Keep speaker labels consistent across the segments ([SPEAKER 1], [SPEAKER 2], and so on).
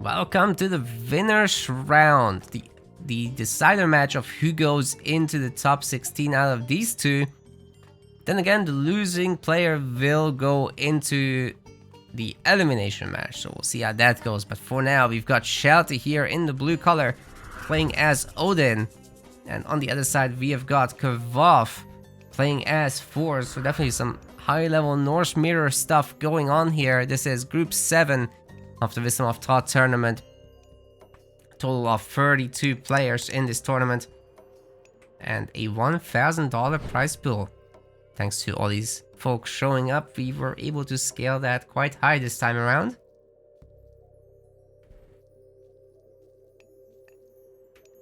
[SPEAKER 1] Welcome to the winners round, the decider match of who goes into the top 16 out of these two. Then again, the losing player will go into the elimination match, so we'll see how that goes. But for now, we've got Shelty here in the blue color playing as Odin, and on the other side we have got Kvoth playing as Thor. So definitely some high level Norse mirror stuff going on here. This is group 7 of the Wisdom of Thoth tournament. Total of 32 players in this tournament and a $1,000 prize pool. Thanks to all these folks showing up, we were able to scale that quite high this time around.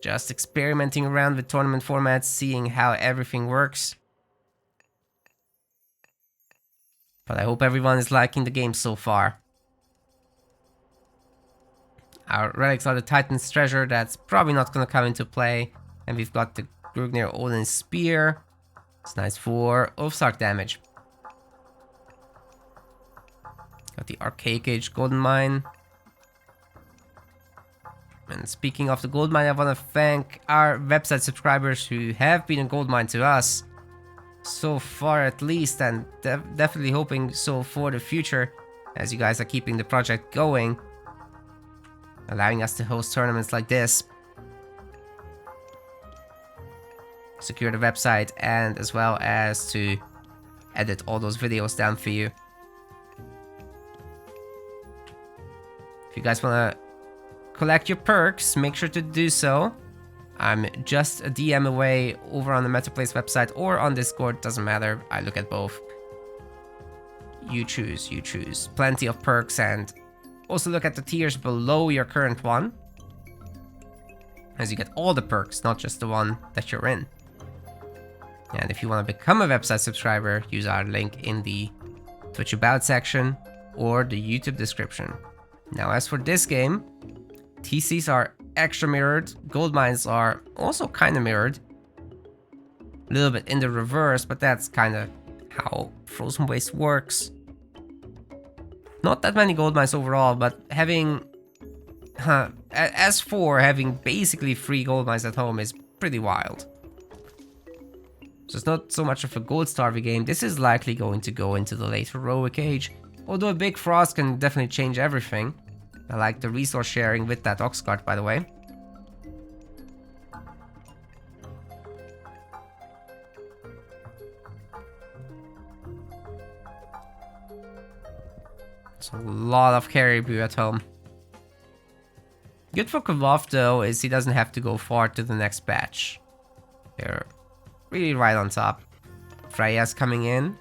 [SPEAKER 1] Just experimenting around with tournament formats, seeing how everything works. But I hope everyone is liking the game so far. Our relics are the Titan's treasure, that's probably not going to come into play. And we've got the Grugnir Odin spear. It's nice for Ulfsark damage. Got the Archaic Age Golden Mine. And speaking of the gold mine, I want to thank our website subscribers who have been a gold mine to us. So far at least, and definitely hoping so for the future, as you guys are keeping the project going. Allowing us to host tournaments like this. Secure the website and as well as to edit all those videos down for you. If you guys want to collect your perks, make sure to do so. I'm just a DM away over on the MetaPlace website or on Discord, doesn't matter, I look at both. You choose, you choose. Plenty of perks, and also look at the tiers below your current one, as you get all the perks, not just the one that you're in. And if you want to become a website subscriber, use our link in the Twitch About section or the YouTube description. Now as for this game, TCs are extra mirrored, gold mines are also kind of mirrored. A little bit in the reverse, but that's kind of how Frozen Waste works. Not that many gold mines overall, but having... as for having basically 3 gold mines at home is pretty wild. So it's not so much of a gold starving game. This is likely going to go into the late heroic age, although a big frost can definitely change everything. I like the resource sharing with that ox cart, by the way. It's a lot of caribou at home. Good for Kovath though is he doesn't have to go far to the next batch. They're really right on top. Freya's coming in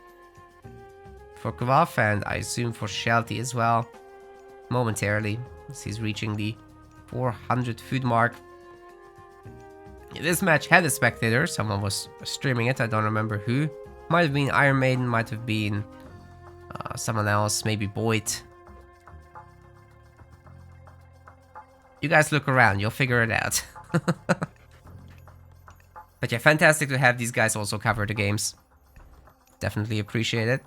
[SPEAKER 1] for Kovath, and I assume for Shelty as well. Momentarily, as he's reaching the 400 food mark. This match had a spectator, someone was streaming it, I don't remember who. Might have been Iron Maiden, might have been someone else, maybe Boyd. You guys look around, you'll figure it out. But yeah, fantastic to have these guys also cover the games. Definitely appreciate it.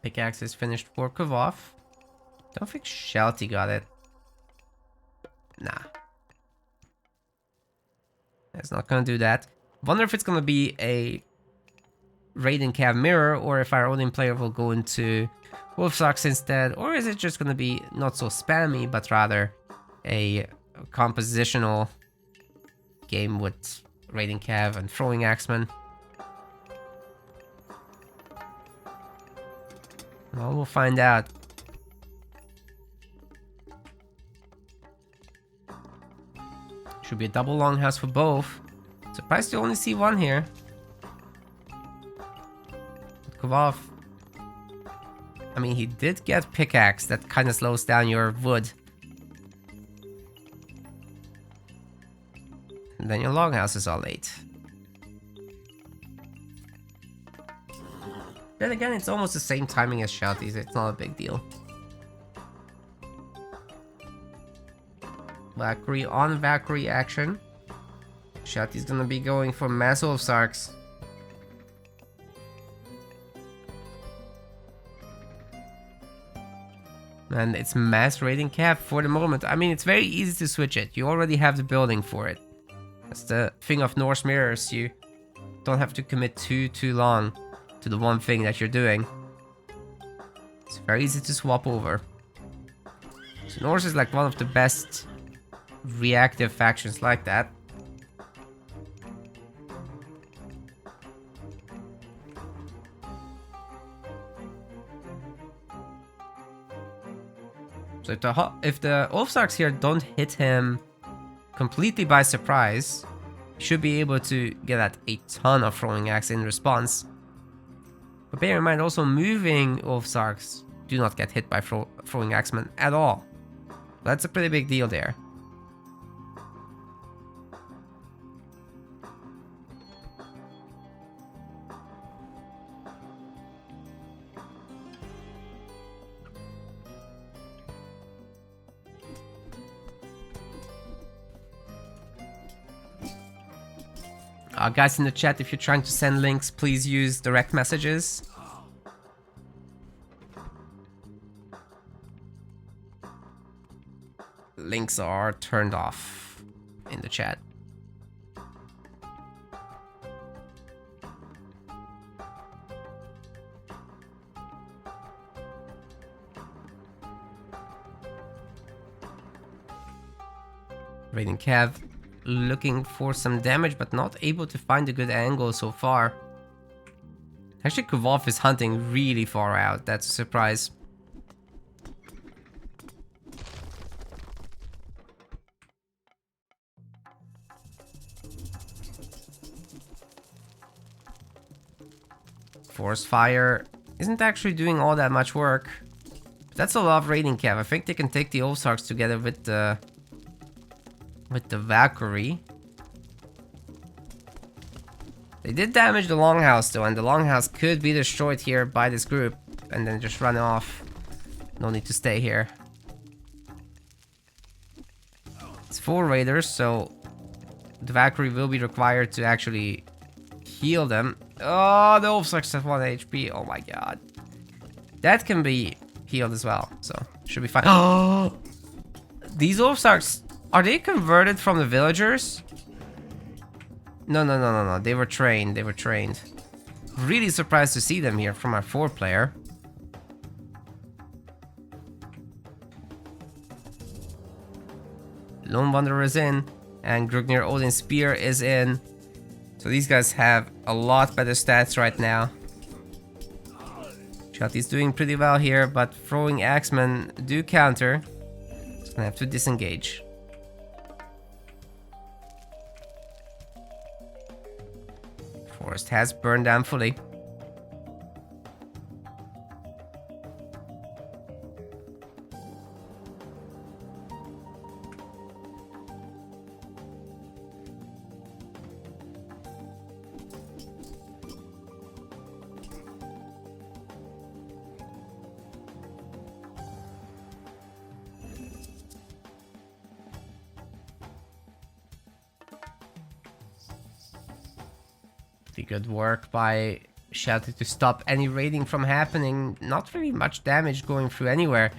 [SPEAKER 1] Pickaxe is finished for Kvoth. Don't think Shelty got it. Nah. It's not gonna do that. Wonder if it's gonna be a Raiden Cav mirror, or if our Odin player will go into Wolfsocks instead, or is it just gonna be not so spammy, but rather a compositional game with Raiden Cav and Throwing Axeman. Well, we'll find out. Should be a double longhouse for both. Surprised to only see one here. Kvoth. I mean, he did get pickaxe. That kind of slows down your wood. And then your longhouses are late. Then again, it's almost the same timing as Shelty's. It's not a big deal. Valkyrie on Valkyrie action. Shelty's gonna be going for mass Wolfsarks. And it's mass raiding cap for the moment. I mean, it's very easy to switch it. You already have the building for it. That's the thing of Norse mirrors. You don't have to commit too long to the one thing that you're doing. It's very easy to swap over. So Norse is like one of the best reactive factions like that. So if the Ulfsarks here don't hit him completely by surprise, he should be able to get at a ton of throwing axe in response. But bear in mind also moving Ulfsarks do not get hit by throwing axemen at all. That's a pretty big deal there. Guys in the chat, if you're trying to send links, please use direct messages. Links are turned off in the chat. Raiding Kev. Looking for some damage, but not able to find a good angle so far. Actually, Kvoth is hunting really far out. That's a surprise. Forest Fire isn't actually doing all that much work. But that's a lot of raiding Kev. I think they can take the Ulfsarks together with the Valkyrie. They did damage the Longhouse though, and the Longhouse could be destroyed here by this group and then just run off. No need to stay here. It's 4 raiders, so the Valkyrie will be required to actually heal them. Oh, the Ulfsarks have 1 HP. Oh my god. That can be healed as well, so should be fine. Oh, these Ulfsarks, are they converted from the villagers? No. They were trained. Really surprised to see them here from our 4-player. Lone Wanderer is in, and Grugnir Odin's Spear is in. So these guys have a lot better stats right now. Shelty's doing pretty well here, but throwing axemen do counter. Just gonna have to disengage. Forest has burned down fully. Good work by Shelty to stop any raiding from happening. Not really much damage going through anywhere.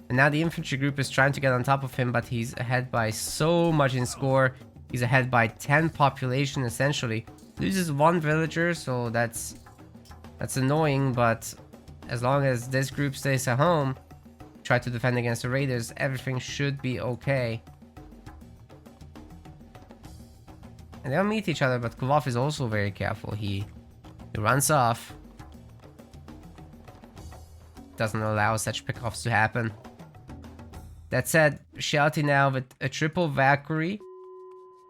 [SPEAKER 1] And now the infantry group is trying to get on top of him, but he's ahead by so much in score. He's ahead by 10 population essentially. Loses 1 villager, so that's annoying, but as long as this group stays at home, try to defend against the raiders, everything should be okay. And they'll meet each other, but Kvoth is also very careful. He runs off. Doesn't allow such pickoffs to happen. That said, Shelty now with a triple Valkyrie.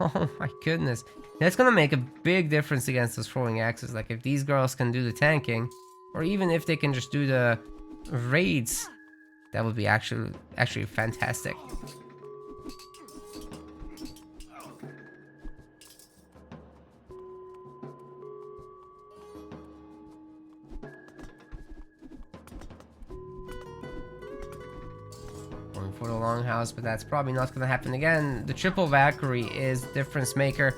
[SPEAKER 1] Oh my goodness. That's gonna make a big difference against those throwing axes. Like if these girls can do the tanking, or even if they can just do the raids, that would be actually fantastic. For the Longhouse, but that's probably not going to happen again. The triple Valkyrie is difference maker,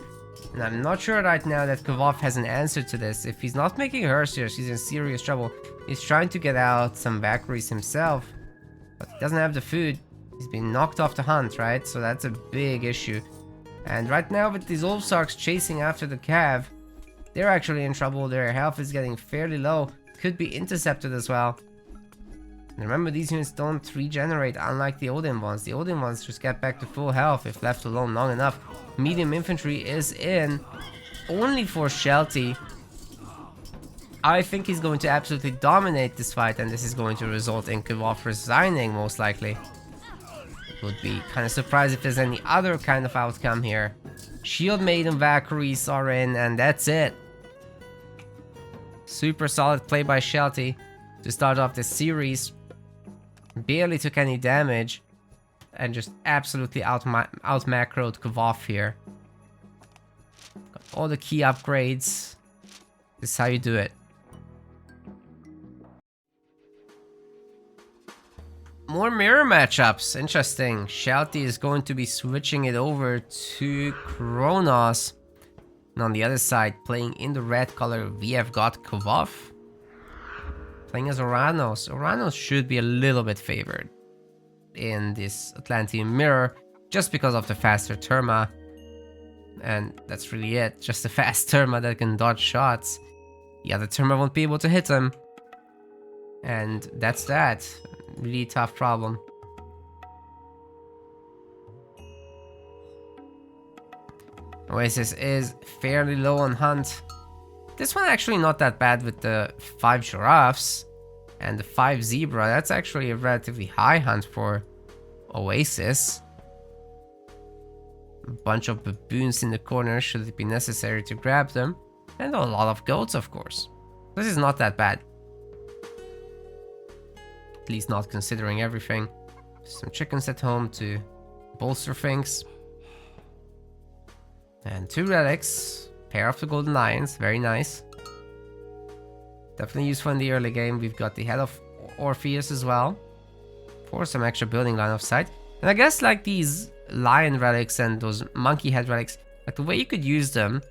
[SPEAKER 1] and I'm not sure right now that Kvoth has an answer to this. If he's not making her serious, he's in serious trouble. He's trying to get out some Valkyries himself. But he doesn't have the food. He's been knocked off the hunt, right? So that's a big issue. And right now with these Wolfsarks chasing after the Cav, they're actually in trouble. Their health is getting fairly low. Could be intercepted as well. And remember, these units don't regenerate unlike the Odin ones. The Odin ones just get back to full health if left alone long enough. Medium infantry is in. Only for Shelty. I think he's going to absolutely dominate this fight, and this is going to result in Kvoth resigning most likely. Would be kind of surprised if there's any other kind of outcome here. Shield Maiden Valkyries are in, and that's it. Super solid play by Shelty to start off this series. Barely took any damage, and just absolutely out macroed Kovath here. Got all the key upgrades. This is how you do it. More mirror matchups. Interesting. Shelty is going to be switching it over to Kronos. And on the other side, playing in the red color, we have got Kvoth. Playing as Oranos. Oranos should be a little bit favored in this Atlantean mirror, just because of the faster Terma. And that's really it. Just a fast Terma that can dodge shots. The other Terma won't be able to hit him. And that's that. Really tough problem. Oasis is fairly low on hunt. This one actually not that bad with the 5 giraffes and the 5 zebra. That's actually a relatively high hunt for Oasis. A bunch of baboons in the corner should it be necessary to grab them. And a lot of goats, of course. This is not that bad. At least not considering everything. Some chickens at home to bolster things. And 2 relics. Pair of the golden lions. Very nice. Definitely useful in the early game. We've got the head of Orpheus as well. For some extra building line of sight. And I guess like these lion relics and those monkey head relics, like the way you could use them,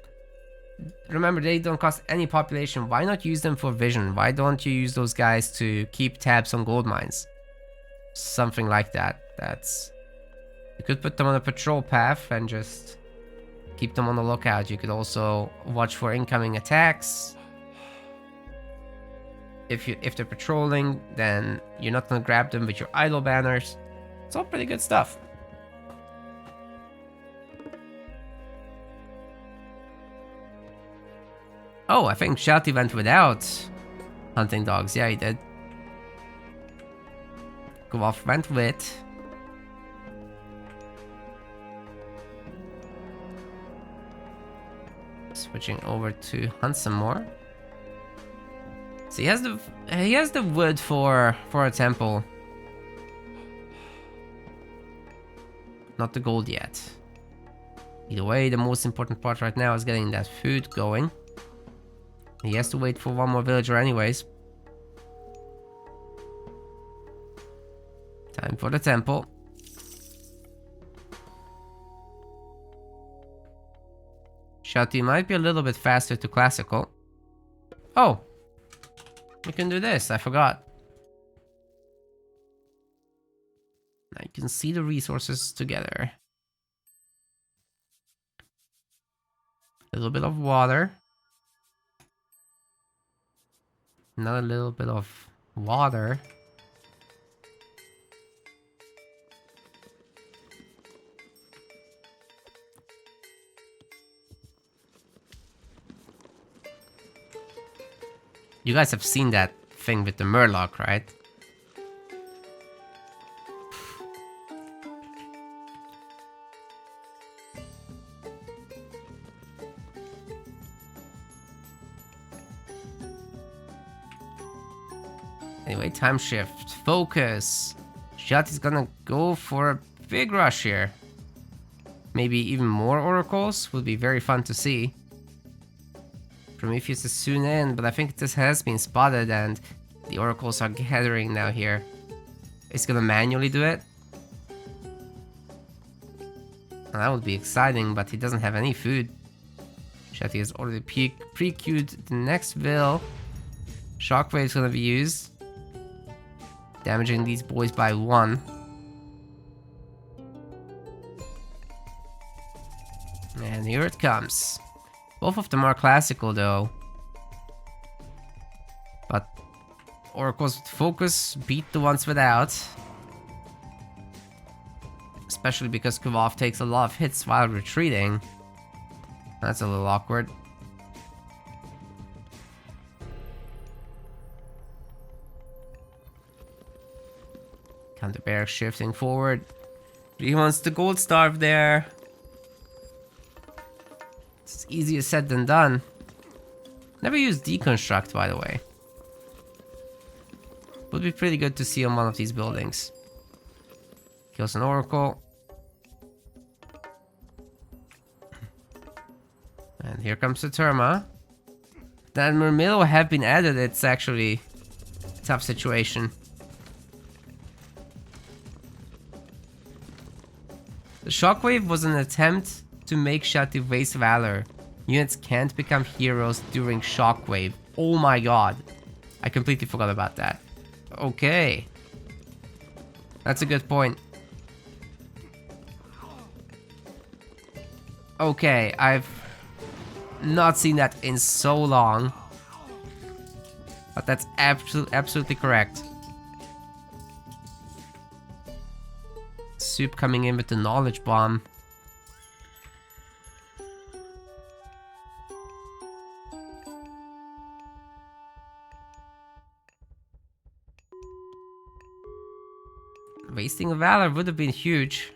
[SPEAKER 1] remember they don't cost any population. Why not use them for vision? Why don't you use those guys to keep tabs on gold mines? Something like that. You could put them on a patrol path and just keep them on the lookout. You could also watch for incoming attacks. If they're patrolling, then you're not gonna grab them with your idle banners. It's all pretty good stuff. Oh, I think Shelty went without hunting dogs. Yeah, he did. Kvoth went with. Switching over to hunt some more. So he has the wood for a temple. Not the gold yet. Either way, the most important part right now is getting that food going. He has to wait for one more villager anyways. Time for the temple. Shelty might be a little bit faster to classical. Oh! We can do this, I forgot. Now you can see the resources together. A little bit of water. Another little bit of water. You guys have seen that thing with the Murloc, right? Anyway, time shift. Focus. Shelty's gonna go for a big rush here. Maybe even more oracles would be very fun to see. Prometheus is soon in, but I think this has been spotted and the oracles are gathering now here. It's gonna manually do it. That would be exciting, but he doesn't have any food. Shelty has already pre-queued the next Vil. Shockwave is gonna be used. damaging these boys by 1. And here it comes. Both of them are classical though. But oracles with focus beat the ones without. Especially because Kvoth takes a lot of hits while retreating. That's a little awkward. Counter Bear shifting forward. He wants the gold starve there. It's easier said than done. Never used deconstruct, by the way. Would be pretty good to see on one of these buildings. Kills an oracle. And here comes the Terma. That Murmillo have been added, it's actually a tough situation. The Shockwave was an attempt to make Shelty waste valor. Units can't become heroes during Shockwave. Oh my god. I completely forgot about that. Okay. That's a good point. Okay, I've not seen that in so long. But that's absolutely correct. Soup coming in with the knowledge bomb. Wasting a valor would have been huge.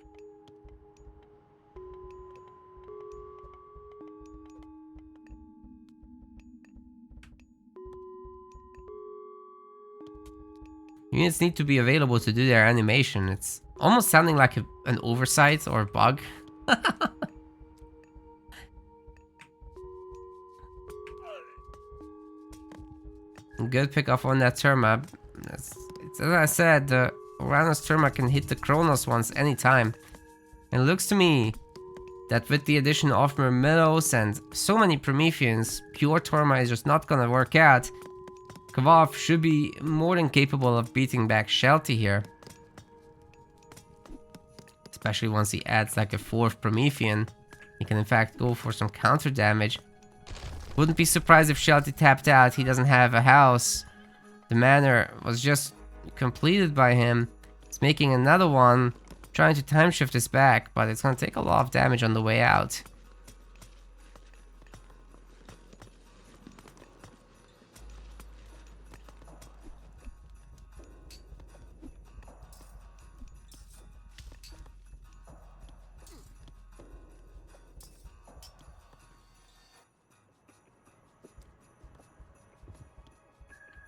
[SPEAKER 1] Units need to be available to do their animation. It's almost sounding like an oversight or bug. Good pick off on that Terma. It's, as I said, the Oranos Terma can hit the Kronos ones anytime. And it looks to me that with the addition of Murmillos and so many Prometheans, pure Terma is just not gonna work out. Kvoth should be more than capable of beating back Shelty here. Especially once he adds like a 4th Promethean. He can in fact go for some counter damage. Wouldn't be surprised if Shelty tapped out. He doesn't have a house. The manor was just completed by him. He's making another one. Trying to time shift this back, but it's gonna take a lot of damage on the way out.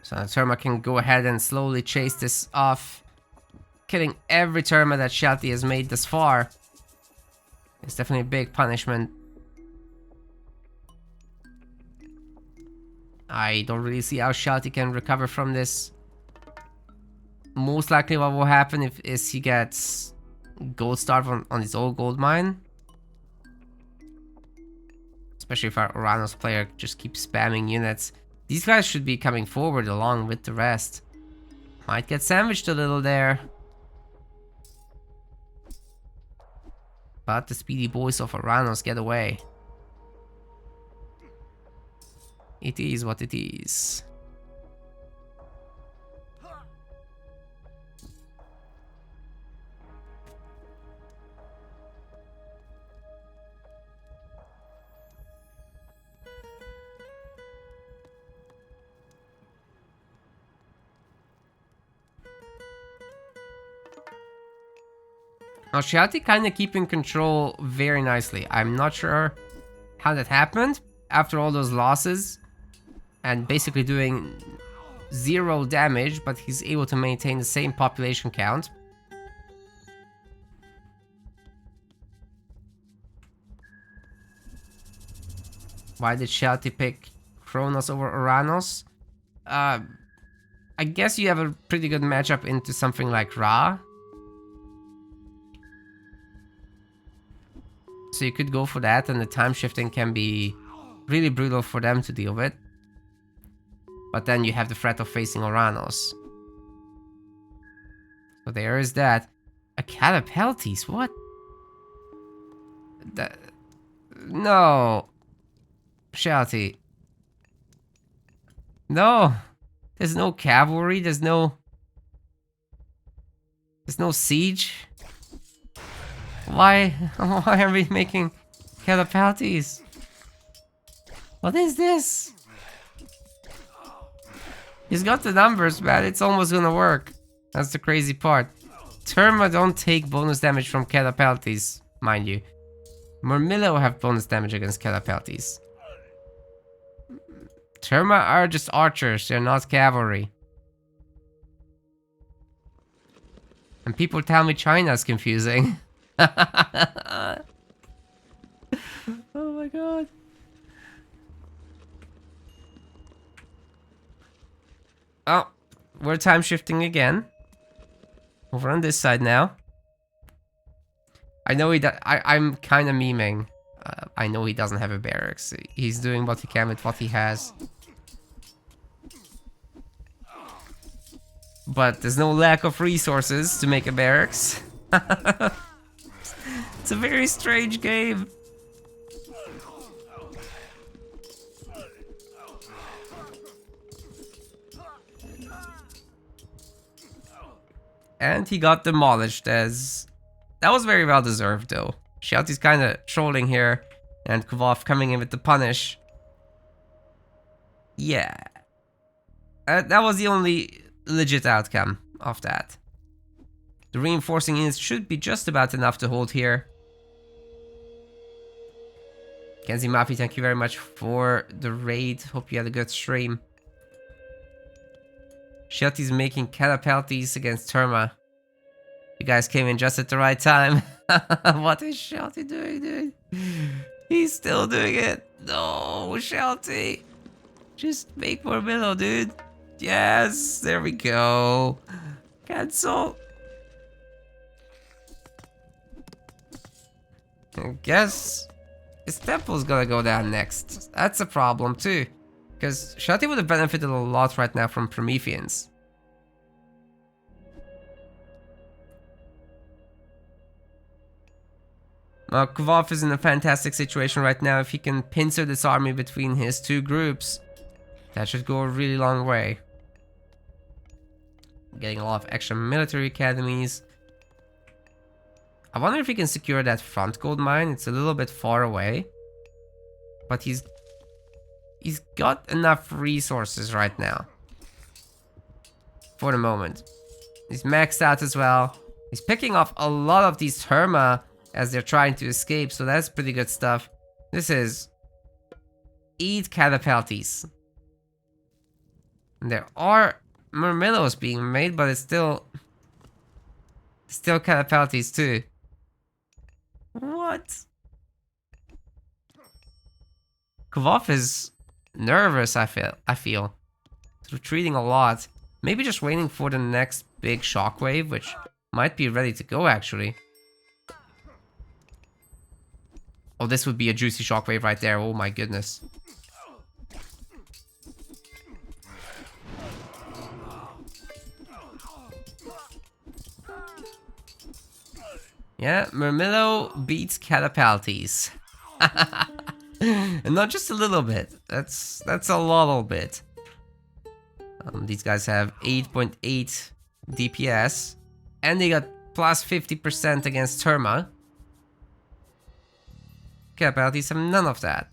[SPEAKER 1] So the Terma can go ahead and slowly chase this off. Killing every Terma that Shelty has made thus far. It's definitely a big punishment. I don't really see how Shelty can recover from this. Most likely what will happen is he gets gold starve on his old gold mine. Especially if our Oranos player just keeps spamming units. These guys should be coming forward along with the rest. Might get sandwiched a little there. But the speedy boys of Oranos get away. It is what it is. Now Shelty kinda keeping control very nicely. I'm not sure how that happened after all those losses and basically doing 0 damage, but he's able to maintain the same population count. Why did Shelty pick Kronos over Oranos? I guess you have a pretty good matchup into something like Ra. So you could go for that, and the time shifting can be really brutal for them to deal with. But then you have the threat of facing Oranos. So there is that. A catapeltis, what? That... No. Shelty. No. There's no cavalry, there's no siege. Why are we making catapeltis? What is this? He's got the numbers, man. It's almost gonna work. That's the crazy part. Terma don't take bonus damage from catapeltis, mind you. Murmillo have bonus damage against catapeltis. Terma are just archers, they're not cavalry. And people tell me China's confusing. Oh my god. Oh, we're time shifting again. Over on this side now. I know I'm kind of memeing. I know he doesn't have a barracks. He's doing what he can with what he has. But there's no lack of resources to make a barracks. It's a very strange game. And he got demolished as... That was very well deserved though. Shelty's kind of trolling here. And Kvoth coming in with the punish. Yeah. That was the only legit outcome of that. The reinforcing units should be just about enough to hold here. Kenzie Mafi, thank you very much for the raid. Hope you had a good stream. Shelty's making catapeltis against Terma. You guys came in just at the right time. What is Shelty doing, dude? He's still doing it. No, Shelty. Just make more Murmillo, dude. Yes, there we go. Cancel. I guess his temple's gonna go down next. That's a problem too. Because Shelty would have benefited a lot right now from Prometheans. Kvoth is in a fantastic situation right now. If he can pincer this army between his two groups, that should go a really long way. Getting a lot of extra military academies. I wonder if he can secure that front gold mine. It's a little bit far away. But he's got enough resources right now. For the moment. He's maxed out as well. He's picking off a lot of these Terma as they're trying to escape, so that's pretty good stuff. This is 8 catapeltis. And there are Murmillos being made, but it's still catapeltis too. What? Kvoth is nervous, I feel. He's retreating a lot. Maybe just waiting for the next big shockwave, which might be ready to go actually. Oh, this would be a juicy shockwave right there. Oh my goodness. Yeah, Murmillo beats catapeltis. And not just a little bit. That's a little bit. These guys have 8.8 DPS. And they got plus 50% against Terma. Catapeltis have none of that.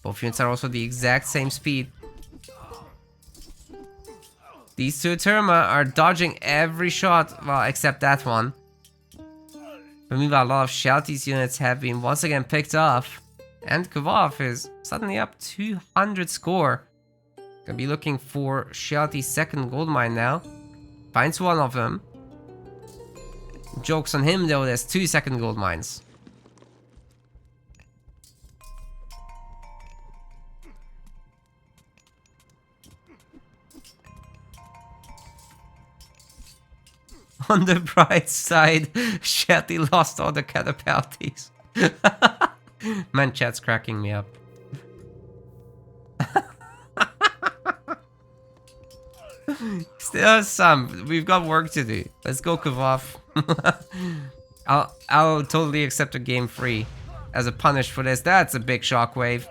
[SPEAKER 1] Both units are also the exact same speed. These two Terma are dodging every shot, well, except that one. But meanwhile, a lot of Shelty's units have been once again picked off. And Kovath is suddenly up 200 score. Gonna be looking for Shelty's second gold mine now. Finds one of them. Joke's on him though, there's 2 second gold mines. On the bright side, Shelty lost all the catapeltis. Man, chat's cracking me up. Some. We've got work to do. Let's go, Kvoth. I'll totally accept a game free as a punish for this. That's a big shockwave.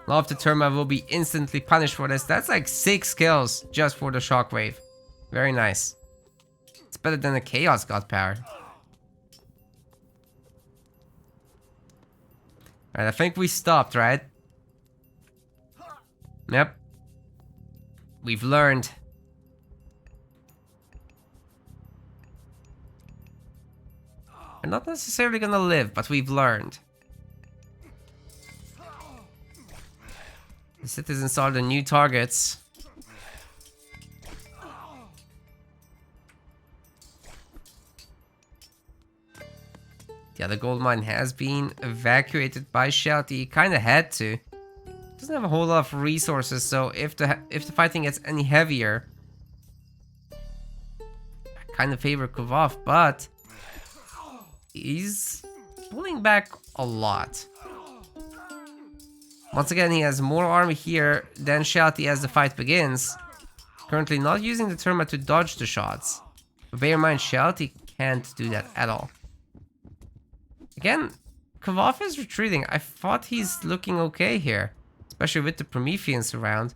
[SPEAKER 1] Love the Terma will be instantly punished for this. That's like 6 kills just for the shockwave. Very nice. It's better than a Chaos God power. Alright, I think we stopped, right? Yep. We've learned. We're not necessarily gonna live, but we've learned. The citizens are the new targets. The other gold mine has been evacuated by Shelty. Kinda had to. Doesn't have a whole lot of resources, so if the fighting gets any heavier, I kind of favor Kovath, but he's pulling back a lot. Once again, he has more army here than Shelty as the fight begins. Currently not using the Terma to dodge the shots. But bear in mind, Shelty can't do that at all. Again, Kvoth is retreating. I thought he's looking okay here. Especially with the Prometheans around.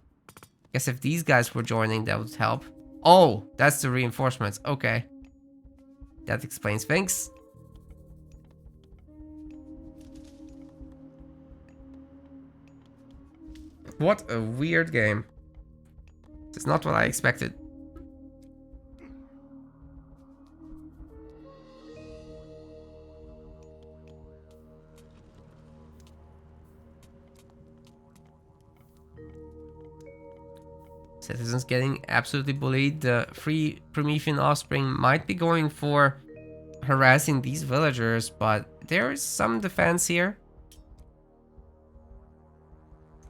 [SPEAKER 1] Guess if these guys were joining, that would help. Oh, that's the reinforcements. Okay. That explains things. What a weird game. It's not what I expected. Citizens getting absolutely bullied. The free Promethean offspring might be going for harassing these villagers, but there is some defense here.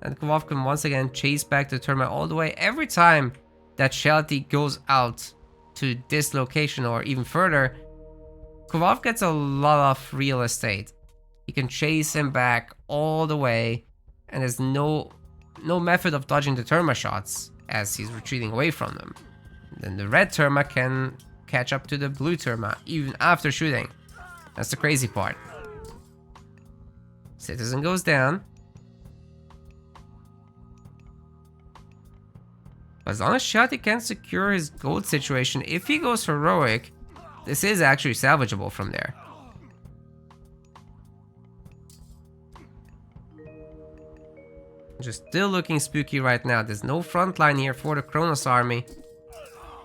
[SPEAKER 1] And Kvoth can once again chase back the Terma all the way. Every time that Shelty goes out to this location or even further, Kvoth gets a lot of real estate. He can chase him back all the way, and there's no method of dodging the Terma shots as he's retreating away from them. Then the red Terma can catch up to the blue Terma even after shooting. That's the crazy part. Citizen goes down. As long as Shelty can secure his gold situation, if he goes heroic, this is actually salvageable from there. Just still looking spooky right now. There's no front line here for the Kronos army.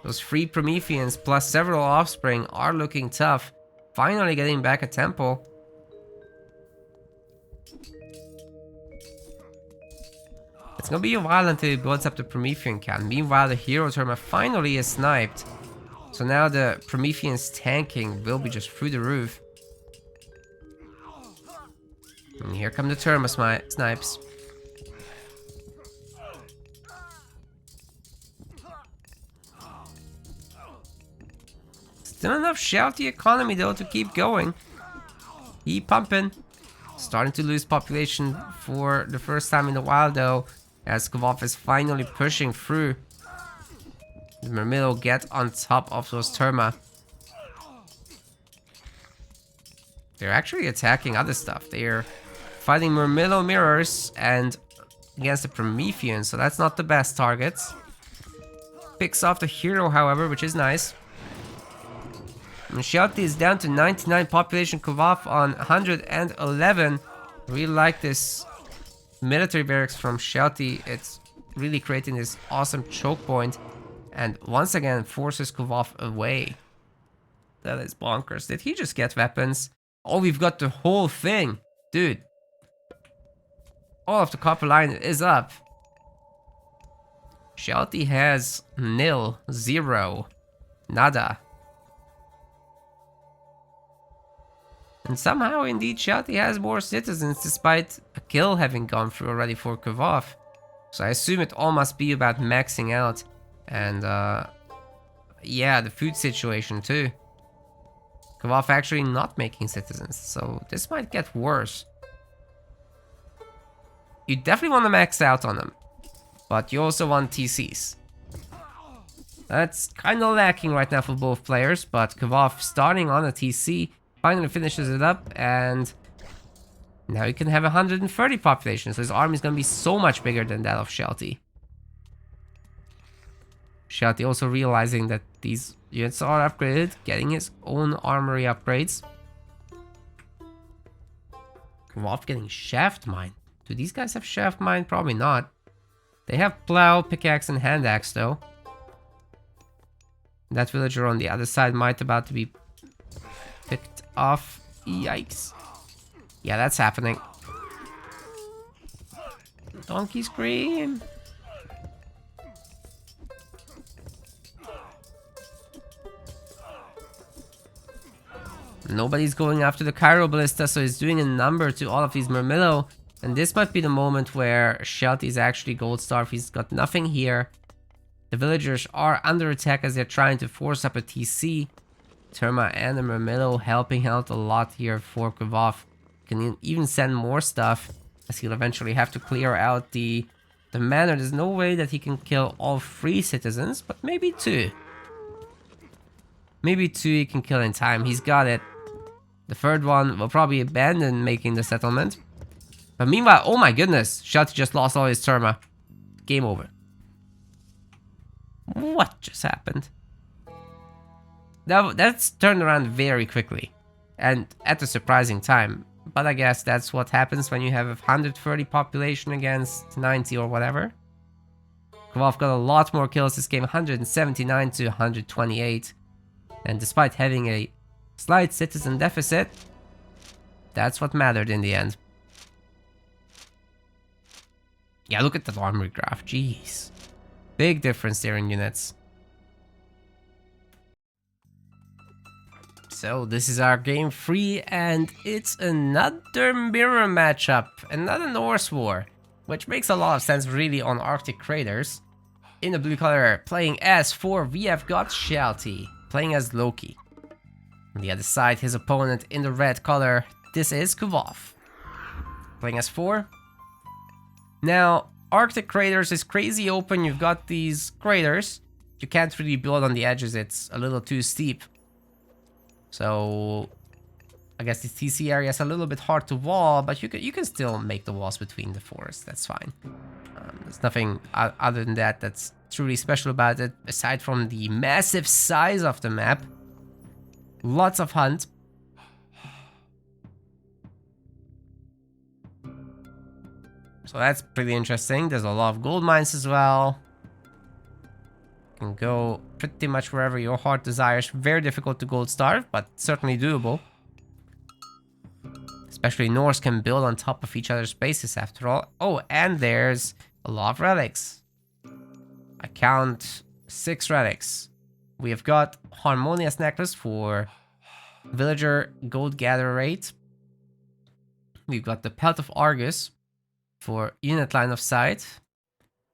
[SPEAKER 1] Those 3 Prometheans plus several offspring are looking tough. Finally getting back a temple. It's gonna be a while until he builds up the Promethean count. Meanwhile, the hero Terma finally is sniped. So now the Promethean's tanking will be just through the roof. And here come the Terma snipes. Still enough Shelty economy though to keep going. Keep pumping. Starting to lose population for the first time in a while though, as Kvoth is finally pushing through. The Myrmidon get on top of those Terma. They're actually attacking other stuff. They're fighting Myrmidon mirrors and against the Promethean, so that's not the best targets. Picks off the hero, however, which is nice. And Shelty is down to 99 population, Kovath on 111. Really like this military barracks from Shelty. It's really creating this awesome choke point. And once again forces Kovath away. That is bonkers. Did he just get weapons? Oh, we've got the whole thing. Dude. All of the copper line is up. Shelty has 0, 0, nada. And somehow, indeed, Shelty has more citizens despite a kill having gone through already for Kvoth. So I assume it all must be about maxing out. And, yeah, the food situation too. Kvoth actually not making citizens, so this might get worse. You definitely want to max out on them, but you also want TCs. That's kind of lacking right now for both players, but Kvoth starting on a TC finally finishes it up, and now he can have 130 population, so his army is going to be so much bigger than that of Shelty. Shelty also realizing that these units are upgraded, getting his own armory upgrades. Kvoth getting shaft mine. Do these guys have shaft mine? Probably not. They have plow, pickaxe, and hand axe though. That villager on the other side might about to be picked off. Yikes. Yeah, that's happening. Donkey scream. Nobody's going after the Cairo Ballista, so he's doing a number to all of these Murmillo. And this might be the moment where Shelty is actually gold starved. He's got nothing here. The villagers are under attack as they're trying to force up a TC. Terma and the Murmillo helping out a lot here for Kvoth. Can even send more stuff, as he'll eventually have to clear out the manor. There's no way that he can kill all 3 citizens, but maybe 2. Maybe 2 he can kill in time. He's got it. The 3rd one will probably abandon making the settlement. But meanwhile, oh my goodness, Shelty just lost all his Terma. Game over. What just happened? That's turned around very quickly. And at a surprising time. But I guess that's what happens when you have 130 population against 90 or whatever. Kvoth got a lot more kills this game, 179 to 128. And despite having a slight citizen deficit, that's what mattered in the end. Yeah, look at the armory graph, jeez. Big difference there in units. So this is our game 3, and it's another mirror matchup, another Norse war, which makes a lot of sense really on Arctic Craters. In the blue color, playing as 4, we have got Shelty, playing as Loki. On the other side, his opponent in the red color, this is Kovath, playing as 4. Now, Arctic Craters is crazy open. You've got these craters. You can't really build on the edges. It's a little too steep. So, I guess the TC area is a little bit hard to wall, but you can still make the walls between the forests. That's fine. There's nothing other than that that's truly special about it, aside from the massive size of the map. Lots of hunt. So that's pretty interesting. There's a lot of gold mines as well. You can go pretty much wherever your heart desires. Very difficult to gold starve, but certainly doable. Especially Norse can build on top of each other's bases after all. Oh, and there's a lot of relics. I count 6 relics. We have got Harmonious Necklace for Villager Gold Gather Rate. We've got the Pelt of Argus for Unit Line of Sight.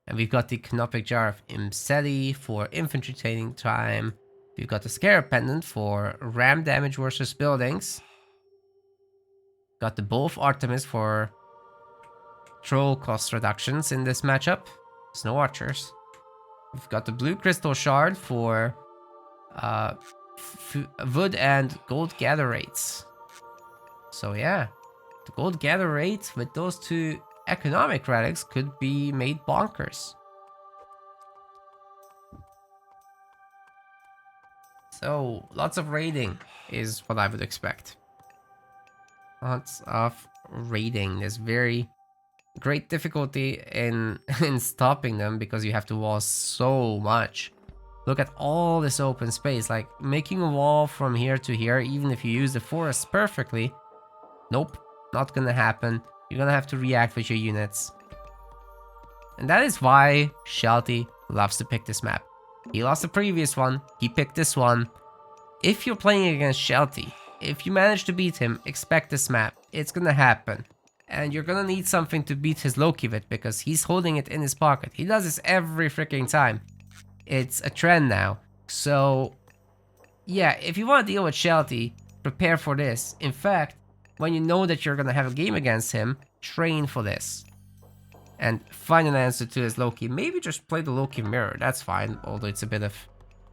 [SPEAKER 1] And we've got the Canopic Jar of Imseti for Infantry Training Time. We've got the Scarab Pendant for Ram Damage versus Buildings. Got the Bow of Artemis for Troll cost reductions in this matchup. There's no archers. We've got the Blue Crystal Shard for wood and gold gather rates. So yeah, the gold gather rate with those 2 economic relics could be made bonkers. So lots of raiding is what I would expect. Lots of raiding. There's very great difficulty in stopping them because you have to wall so much. Look at all this open space. Like making a wall from here to here, even if you use the forest perfectly, nope, not gonna happen. You're gonna have to react with your units. And that is why Shelty loves to pick this map. He lost the previous one, he picked this one. If you're playing against Shelty, if you manage to beat him, expect this map. It's gonna happen. And you're gonna need something to beat his Loki with because he's holding it in his pocket. He does this every freaking time. It's a trend now. So, yeah, if you want to deal with Shelty, prepare for this. In fact, when you know that you're gonna have a game against him, train for this. And find an answer to his Loki. Maybe just play the Loki mirror, that's fine. Although it's a bit of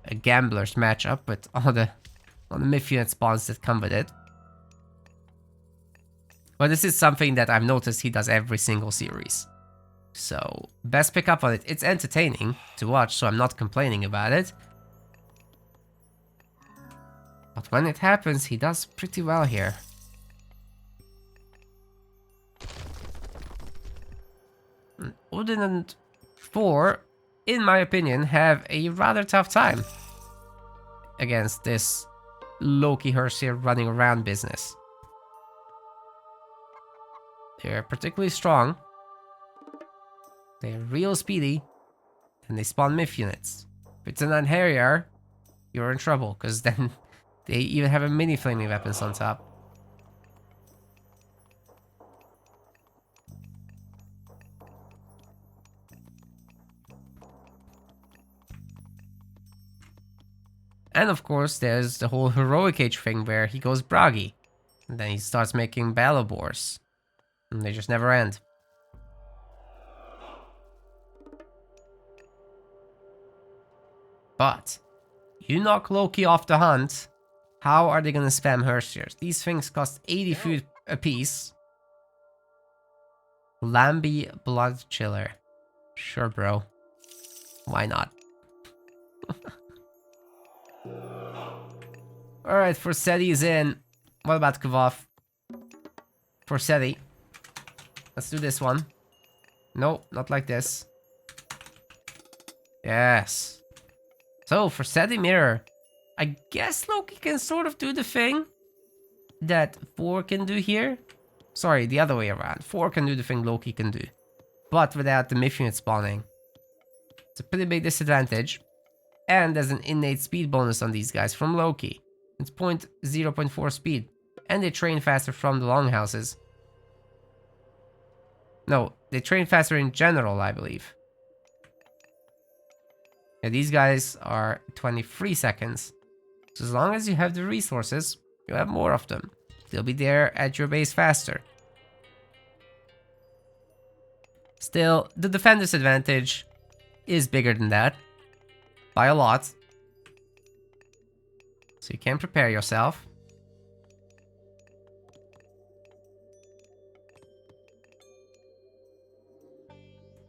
[SPEAKER 1] a gambler's matchup with all the myth unit spawns that come with it. But this is something that I've noticed he does every single series. So, best pick up on it. It's entertaining to watch, so I'm not complaining about it. But when it happens, he does pretty well here. Odin and Thor, in my opinion, have a rather tough time against this Loki Hersier running around business. They're particularly strong. They're real speedy. And they spawn myth units. If it's an Unharrier, you're in trouble, because then they even have a mini flaming weapons on top. And of course, there's the whole heroic age thing where he goes braggy. And then he starts making Balabors. And they just never end. But, you knock Loki off the hunt, how are they gonna spam Hersiers? These things cost 80 food apiece. Lambie Blood Chiller. Sure, bro. Why not? Alright, Forseti is in. What about Kvoth? Forseti. Let's do this one. No, not like this. Yes. So, Forseti Mirror. I guess Loki can sort of do the thing that Thor can do here. Sorry, the other way around. Thor can do the thing Loki can do. But without the myth unit spawning. It's a pretty big disadvantage. And there's an innate speed bonus on these guys from Loki. It's 0.4 speed. And they train faster from the longhouses. No, they train faster in general, I believe. Yeah, these guys are 23 seconds. So as long as you have the resources, you have more of them. They'll be there at your base faster. Still, the defender's advantage is bigger than that. By a lot. So you can prepare yourself.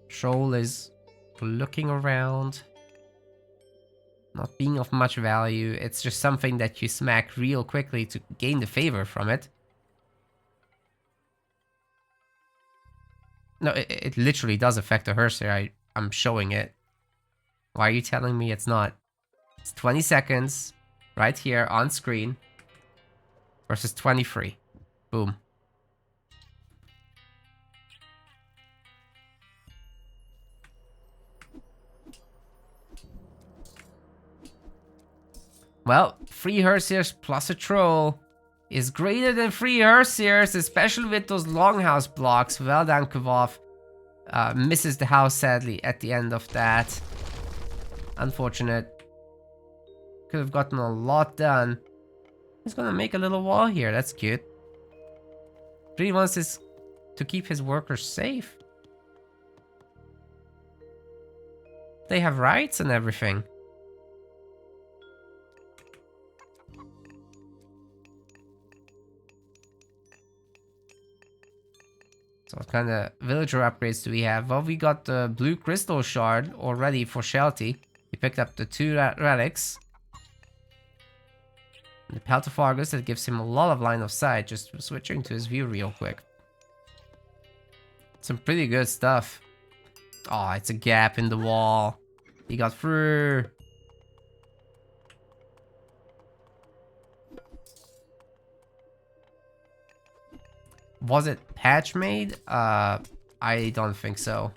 [SPEAKER 1] Troll is looking around. Not being of much value. It's just something that you smack real quickly to gain the favor from it. No, it literally does affect the Hersier. I'm showing it. Why are you telling me it's not? It's 20 seconds right here on screen versus 23. Boom. Well, 3 Hersiers plus a troll is greater than 3 Hersiers, especially with those longhouse blocks. Well done, Kvoth. Misses the house, sadly, at the end of that. Unfortunate. Could have gotten a lot done. He's gonna make a little wall here. That's cute. Really wants this to keep his workers safe. They have rights and everything. So what kind of villager upgrades do we have? Well, we got the blue crystal shard already for Shelty. We picked up the 2 relics. And the Pelt of Argus that gives him a lot of line of sight. Just switching to his view real quick. Some pretty good stuff. Oh, it's a gap in the wall. He got through. Was it patch made? I don't think so.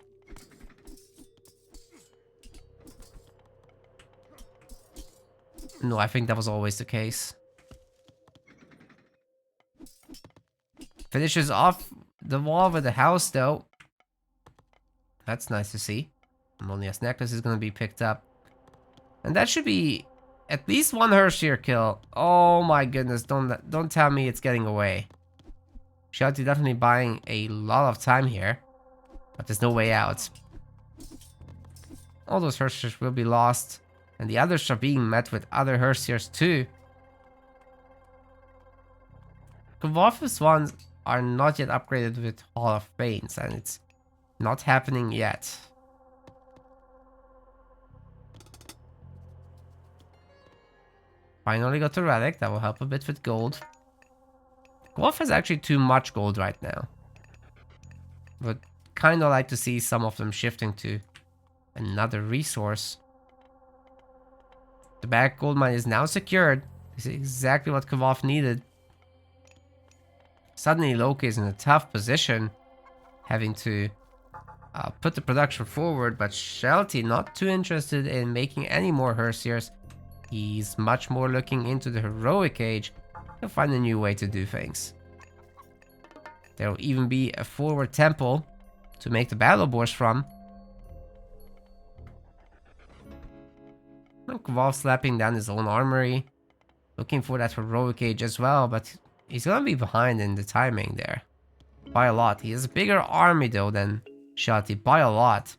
[SPEAKER 1] No, I think that was always the case. Finishes off the wall with the house though. That's nice to see. Amonia's necklace is gonna be picked up. And that should be at least 1 Hersier kill. Oh my goodness, don't tell me it's getting away. Shelty definitely buying a lot of time here. But there's no way out. All those Hersiers will be lost. And the others are being met with other Hersiers too. Kvoth's ones are not yet upgraded with Hall of Pains, and it's not happening yet. Finally got a relic, that will help a bit with gold. Kvoth has actually too much gold right now. But kinda like to see some of them shifting to another resource. The back gold mine is now secured. This is exactly what Kovath needed. Suddenly Loki is in a tough position, having to put the production forward, but Shelty not too interested in making any more Hersiers. He's much more looking into the heroic age to find a new way to do things. There will even be a forward temple to make the battle boars from. Kvoth slapping down his own armory, looking for that heroic age as well, but he's gonna be behind in the timing there. By a lot. He has a bigger army though than Shelty, by a lot.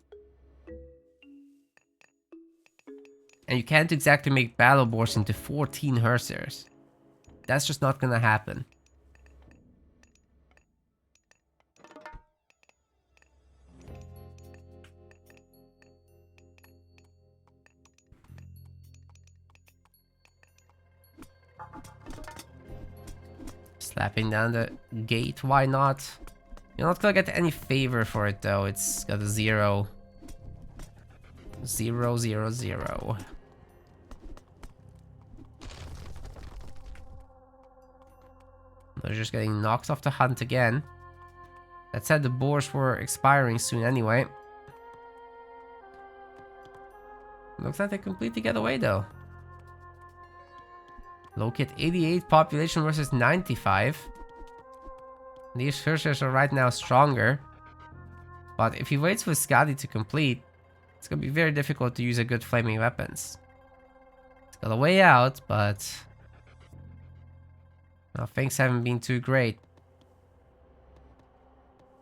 [SPEAKER 1] And you can't exactly make battle boars into 14 Hersiers. That's just not gonna happen. Slapping down the gate, why not? You're not gonna get any favor for it though, it's got a 0. 0, 0, 0. They're just getting knocked off the hunt again. That said, the boars were expiring soon anyway. Looks like they completely get away though. Loki at 88 population versus 95. These Hersiers are right now stronger. But if he waits for Skadi to complete, it's gonna be very difficult to use a good flaming weapons. It's got a way out, but well, things haven't been too great.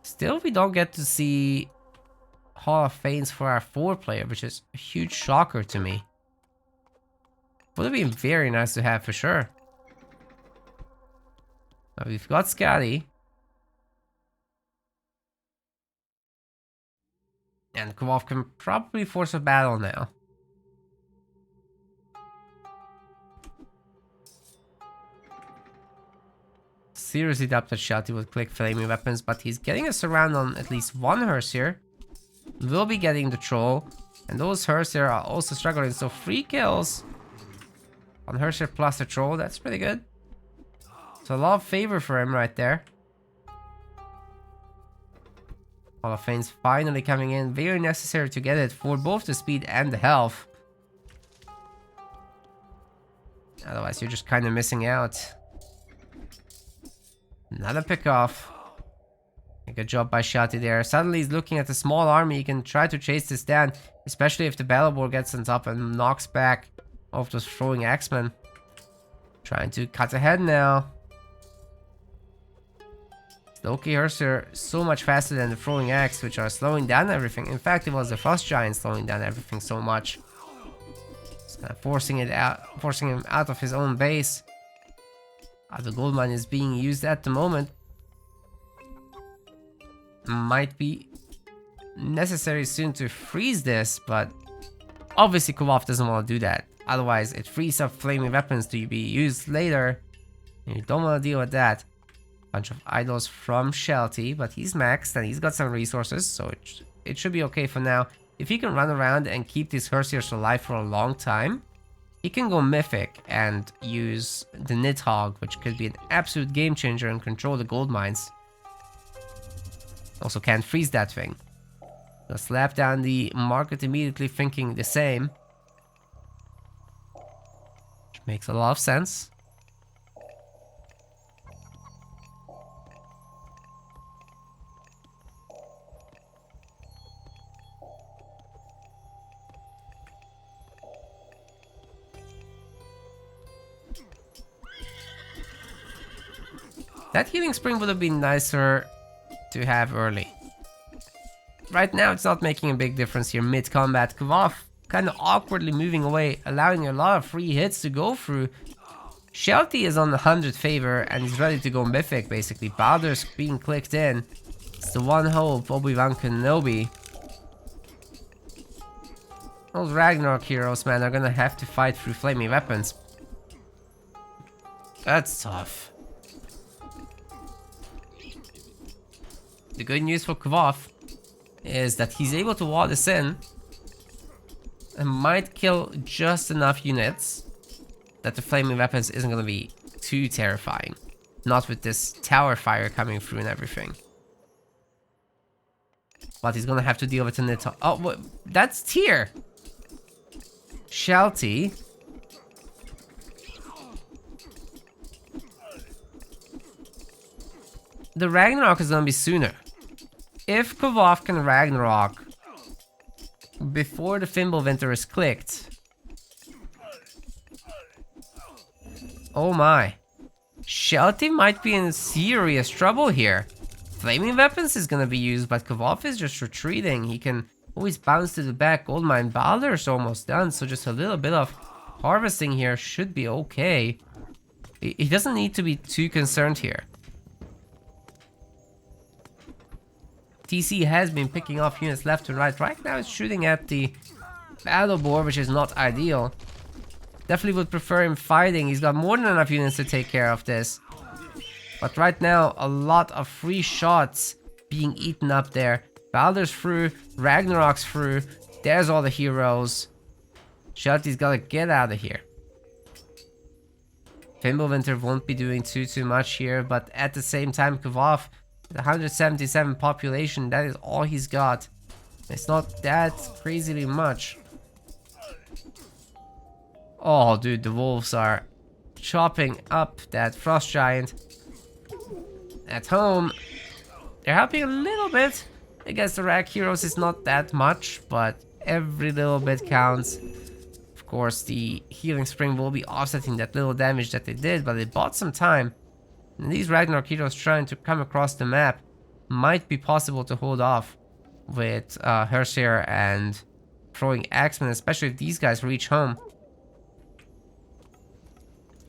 [SPEAKER 1] Still, we don't get to see Hall of Fames for our 4-player, which is a huge shocker to me. Would have been very nice to have for sure. Now we've got Skadi. And Kvoth can probably force a battle now. Seriously doubt that Shelty would click flaming weapons, but he's getting us around on at least one Hersier. We'll be getting the troll. And those Hersier are also struggling, so 3 kills on Hersier plus the troll, that's pretty good. So a lot of favor for him right there. Hall of Fame's finally coming in, very necessary to get it for both the speed and the health. Otherwise you're just kind of missing out. Another pick off. Good job by Shelty there. Suddenly he's looking at the small army, he can try to chase this down, especially if the battle boar gets on top and knocks back off those throwing axemen. Trying to cut ahead now. Loki Hersier so much faster than the throwing axe, which are slowing down everything. In fact, it was the frost giant slowing down everything so much. It's kind of forcing him out of his own base. The gold mine is being used at the moment. Might be necessary soon to freeze this, but obviously Kovath doesn't want to do that. Otherwise, it frees up flaming weapons to be used later. And you don't want to deal with that. Bunch of idols from Shelty, but he's maxed and he's got some resources, so it should be okay for now. If he can run around and keep these Hersiers alive for a long time, he can go mythic and use the Nidhogg, which could be an absolute game changer and control the gold mines. Also can't freeze that thing. So slap down the market immediately thinking the same. Which makes a lot of sense. That healing spring would have been nicer to have early. Right now it's not making a big difference here mid-combat. Kvoth kind of awkwardly moving away, allowing a lot of free hits to go through. Shelty is on the 100 favor and he's ready to go mythic basically. Baldur's being clicked in. It's the one hope, Obi-Wan Kenobi. Those Ragnarok heroes, man, are gonna have to fight through flaming weapons. That's tough. The good news for Kvoth is that he's able to wall this in and might kill just enough units that the flaming weapons isn't going to be too terrifying. Not with this tower fire coming through and everything. But he's going to have to deal with the Nita. Oh, that's Tyr! Shelty. The Ragnarok is going to be sooner. If Kovath can Ragnarok before the Fimbulwinter is clicked. Oh my. Shelty might be in serious trouble here. Flaming weapons is gonna be used, but Kvoth is just retreating. He can always bounce to the back. Goldmine Baldur's almost done, so just a little bit of harvesting here should be okay. He doesn't need to be too concerned here. TC has been picking off units left and right. Right now it's shooting at the battle board, which is not ideal. Definitely would prefer him fighting. He's got more than enough units to take care of this. But right now, a lot of free shots being eaten up there. Baldur's through, Ragnarok's through. There's all the heroes. Shelty's gotta get out of here. Fimbulwinter won't be doing too much here, but at the same time, Kvoth, the 177 population, that is all he's got. It's not that crazily much. Oh, dude, the wolves are chopping up that frost giant. At home, they're helping a little bit. Against the Rag heroes, it's not that much, but every little bit counts. Of course, the healing spring will be offsetting that little damage that they did, but it bought some time. And these Ragnarok heroes trying to come across the map might be possible to hold off with Hersier and throwing Axemen, especially if these guys reach home.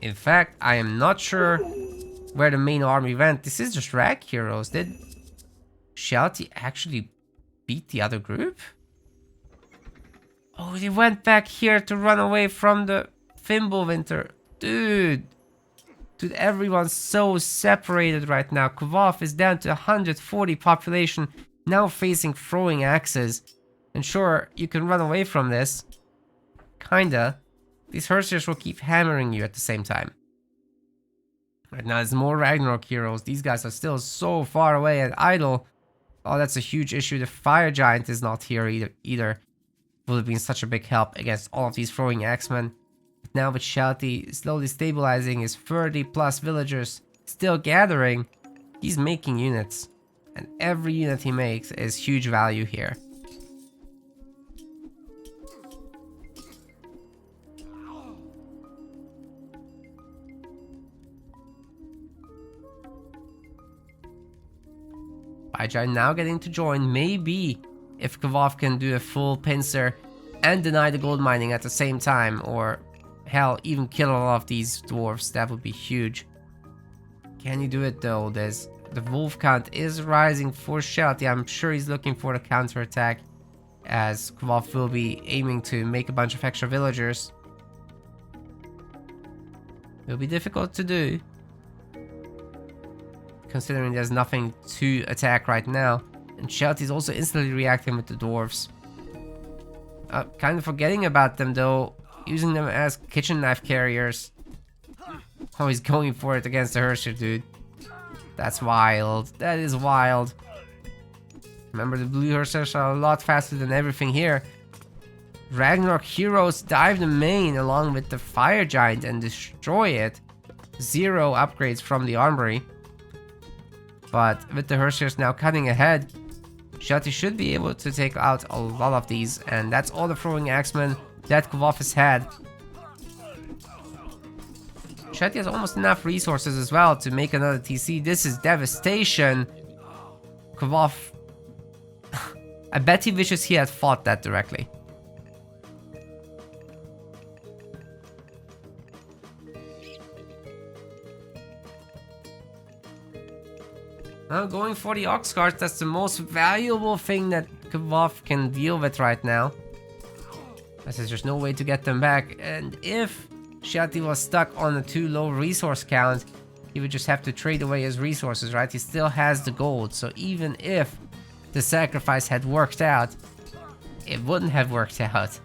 [SPEAKER 1] In fact, I am not sure where the main army went. This is just Rag heroes. Did Shelty actually beat the other group? Oh, they went back here to run away from the Fimbulwinter. Dude, everyone's so separated right now. Kvoth is down to 140 population, now facing throwing axes. And sure, you can run away from this. Kinda. These Hersiers will keep hammering you at the same time. Right now, there's more Ragnarok heroes. These guys are still so far away and idle. Oh, that's a huge issue. The Fire Giant is not here either. Would have been such a big help against all of these throwing axemen. But now with Shelty slowly stabilizing his 30 plus villagers, still gathering, he's making units. And every unit he makes is huge value here. Giant now getting to join. Maybe if Kvoth can do a full pincer and deny the gold mining at the same time, or hell, even kill a lot of these dwarves, that would be huge. Can you do it though? The wolf count is rising for Shelty. I'm sure he's looking for the counterattack, as Kvoth will be aiming to make a bunch of extra villagers. It'll be difficult to do, considering there's nothing to attack right now. And Shelty's also instantly reacting with the dwarves. Kind of forgetting about them though, using them as kitchen knife carriers. Oh, he's going for it against the Hersier, dude. That's wild. That is wild. Remember, the blue Hersiers are a lot faster than everything here. Ragnarok heroes dive the main along with the Fire Giant and destroy it. 0 upgrades from the armory. But with the Hersiers now cutting ahead, Shelty should be able to take out a lot of these. And that's all the throwing axemen that Kvoth has had. Shelty has almost enough resources as well to make another TC. This is devastation. Kvoth, I bet he wishes he had fought that directly. Well, going for the ox cart, that's the most valuable thing that Kvoth can deal with right now. As there's no way to get them back, and if Shelty was stuck on a too low resource count, he would just have to trade away his resources, right? He still has the gold, so even if the sacrifice had worked out, it wouldn't have worked out.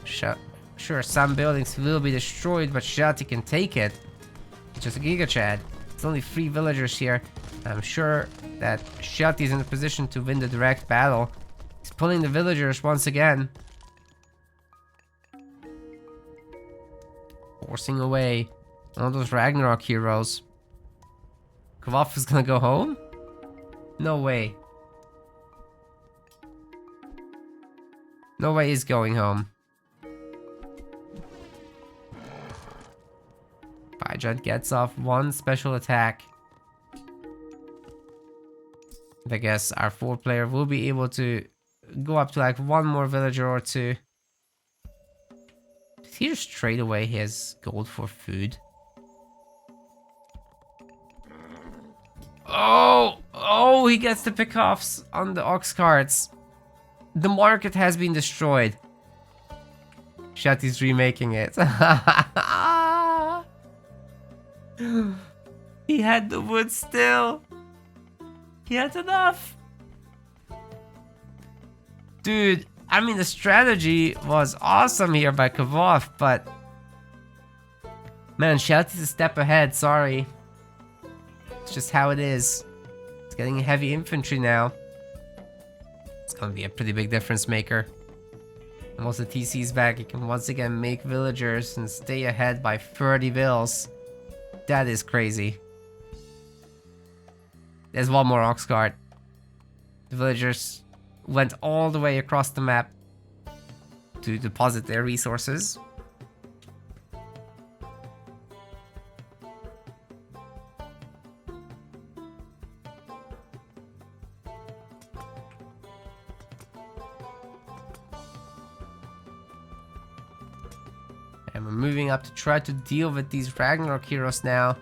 [SPEAKER 1] Sure, some buildings will be destroyed, but Shelty can take it. It's just a Giga Chad. It's only 3 villagers here. I'm sure that Shelty is in a position to win the direct battle. He's pulling the villagers once again. Forcing away one of those Ragnarok heroes. Kvoth is gonna go home? No way. No way he's going home. Bajad gets off one special attack. I guess our 4th player will be able to go up to like one more villager or two. Did he just trade away his gold for food? Oh, he gets the pickoffs on the ox carts. The market has been destroyed. Shelty's remaking it. He had the wood still. He had enough. Dude, I mean, the strategy was awesome here by Kovath, but man, Shelty's a step ahead, sorry. It's just how it is. It's getting heavy infantry now. It's gonna be a pretty big difference maker. And once the TC's back, you can once again make villagers and stay ahead by 30 vills. That is crazy. There's one more ox cart. The villagers went all the way across the map to deposit their resources. And we're moving up to try to deal with these Ragnarok heroes now.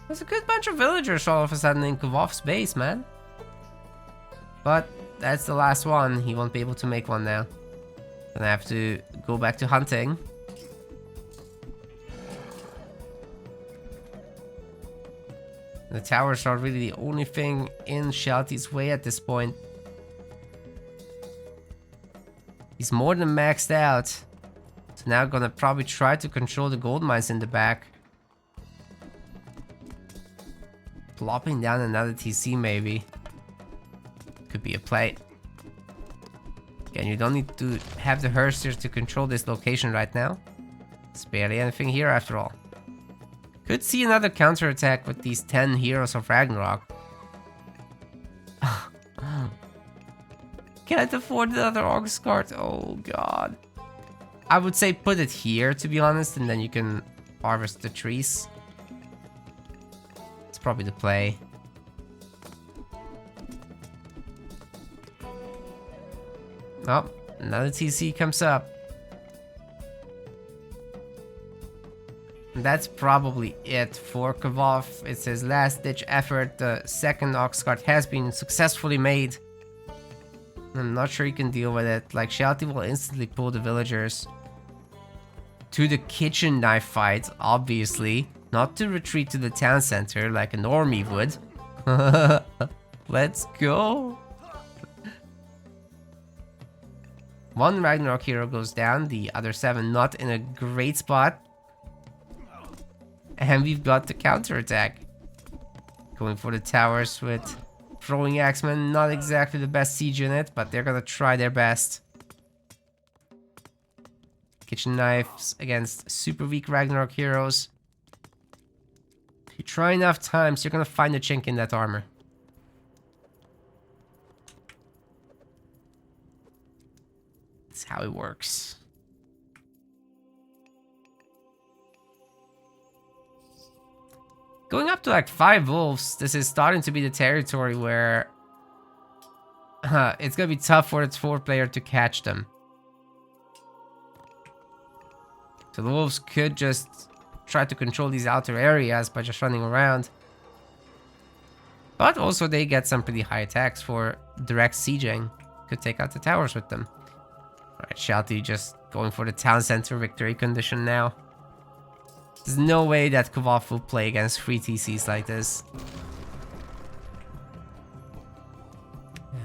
[SPEAKER 1] There's a good bunch of villagers all of a sudden in Kvoth's base, man. But that's the last one. He won't be able to make one now. Gonna have to go back to hunting. The towers are really the only thing in Shelty's way at this point. He's more than maxed out. So now gonna probably try to control the gold mines in the back. Plopping down another TC maybe. Could be a play. Again, you don't need to have the Hersters to control this location right now. There's barely anything here after all. Could see another counterattack with these 10 heroes of Ragnarok. Can't afford another Ox cart. Oh god. I would say put it here, to be honest, and then you can harvest the trees. It's probably the play. Oh, another TC comes up. And that's probably it for Kvoth. It's his last ditch effort. The second Ox cart has been successfully made. I'm not sure he can deal with it. Like, Shelty will instantly pull the villagers to the kitchen knife fight, obviously. Not to retreat to the town center like a normie would. Let's go. One Ragnarok hero goes down, the other 7 not in a great spot. And we've got the counterattack. Going for the towers with throwing axemen. Not exactly the best siege unit, but they're gonna try their best. Kitchen knives against super weak Ragnarok heroes. If you try enough times, you're gonna find a chink in that armor. That's how it works. Going up to like 5 wolves, this is starting to be the territory where it's gonna be tough for its 4th player to catch them. So the wolves could just try to control these outer areas by just running around. But also they get some pretty high attacks for direct sieging. Could take out the towers with them. Alright, Shelty just going for the town center victory condition now. There's no way that Kvoth will play against 3 TCs like this.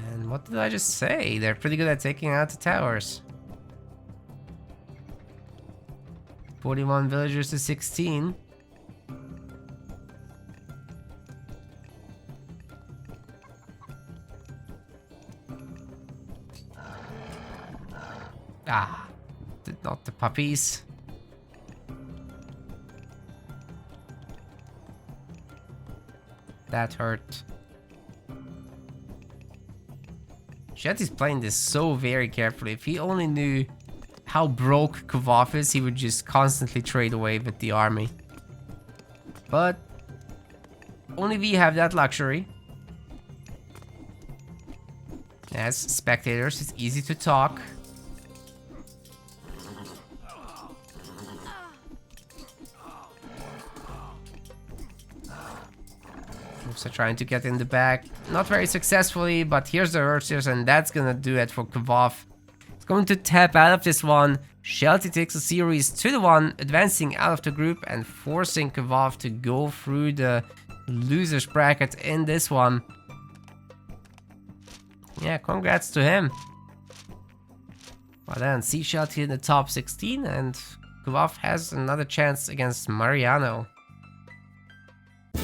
[SPEAKER 1] And what did I just say? They're pretty good at taking out the towers. 41 villagers to 16. Ah, not the puppies. That hurt. Shelty's playing this so very carefully. If he only knew how broke Kovath is, he would just constantly trade away with the army. But only we have that luxury. As spectators, it's easy to talk. So trying to get in the back, not very successfully, but here's the Ursiers, and that's gonna do it for Kvoth. It's going to tap out of this one. Shelty takes a series to the one, advancing out of the group and forcing Kvoth to go through the losers bracket in this one. Yeah, congrats to him. Well then, see Shelty in the top 16, and Kvoth has another chance against Mariano.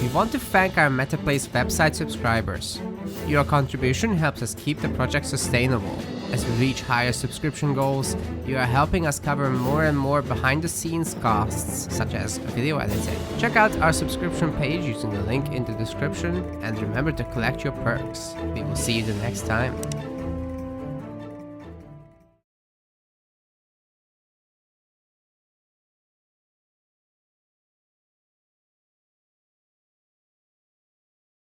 [SPEAKER 1] We want to thank our MetaPlace website subscribers. Your contribution helps us keep the project sustainable. As we reach higher subscription goals, you are helping us cover more and more behind the scenes costs, such as video editing. Check out our subscription page using the link in the description, and remember to collect your perks. We will see you the next time.